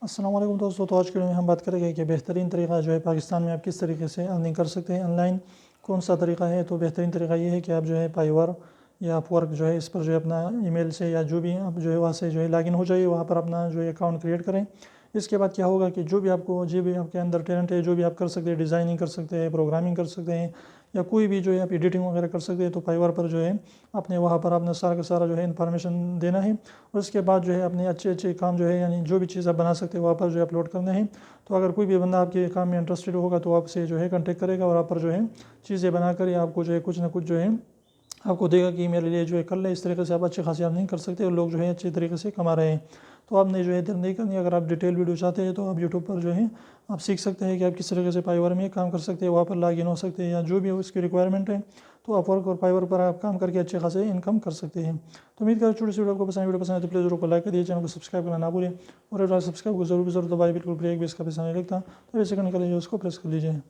अस्सलाम वालेकुम दोस्तों। तो आज के वीडियो में हम बात करेंगे कि बेहतरीन तरीका जो है पाकिस्तान में आप किस तरीके से अर्निंग कर सकते हैं ऑनलाइन, कौन सा तरीका है। तो बेहतरीन तरीका ये है कि आप जो है फाइवर या अपवर्क जो है इस पर जो है अपना ईमेल से या जो भी आप जो है वहाँ से जो है लॉगिन हो जाइए, वहाँ पर अपना जो है अकाउंट क्रिएट करें। इसके बाद क्या होगा कि जो भी आपके अंदर टैलेंट है, जो भी आप कर सकते हैं, डिज़ाइनिंग कर सकते हैं, प्रोग्रामिंग कर सकते हैं या कोई भी जो है आप एडिटिंग वगैरह कर सकते हैं, तो फाइवर पर जो है अपने वहाँ पर अपना सारा का सारा जो है इन्फॉर्मेशन देना है। और उसके बाद जो है अपने अच्छे अच्छे काम जो है यानी जो भी चीज़ आप बना सकते हैं वहाँ पर जो है अपलोड करने हैं। तो अगर कोई भी बंदा आपके काम में इंटरेस्टेड होगा तो आपसे जो है कांटेक्ट करेगा और आप पर जो है चीज़ें बनाकर या आपको जो है कुछ ना कुछ जो है आपको देगा कि मेरे लिए जो है कर ले। इस तरीके से आप अच्छी खासी अर्निंग कर सकते हैं और लोग जो है अच्छे तरीके से कमा रहे हैं। तो आपने जो है इधर नहीं करनी। अगर आप डिटेल वीडियो चाहते हैं तो आप यूट्यूब पर जो है आप सीख सकते हैं कि आप किस तरीके से फाइवर में काम कर सकते हैं, वहाँ पर लॉगिन हो सकते हैं या जो भी उसकी रिक्वायरमेंट है। तो अपवर्क और फाइवर पर आप काम करके अच्छे खासे इनकम कर सकते हैं। तो उम्मीद करता हूँ छोटी सी वीडियो आपको पसंद, वीडियो पसंद है तो प्लीज़ वीडियो को लाइक कर दिए, चैनल को सब्सक्राइब करना ना भूलें और सब्सक्राइब को जरूर दबाइए, बिल्कुल फ्री, एक भी इसका पैसा नहीं लगता। तो ऐसे करने के लिए उसको प्रेस कर लीजिए।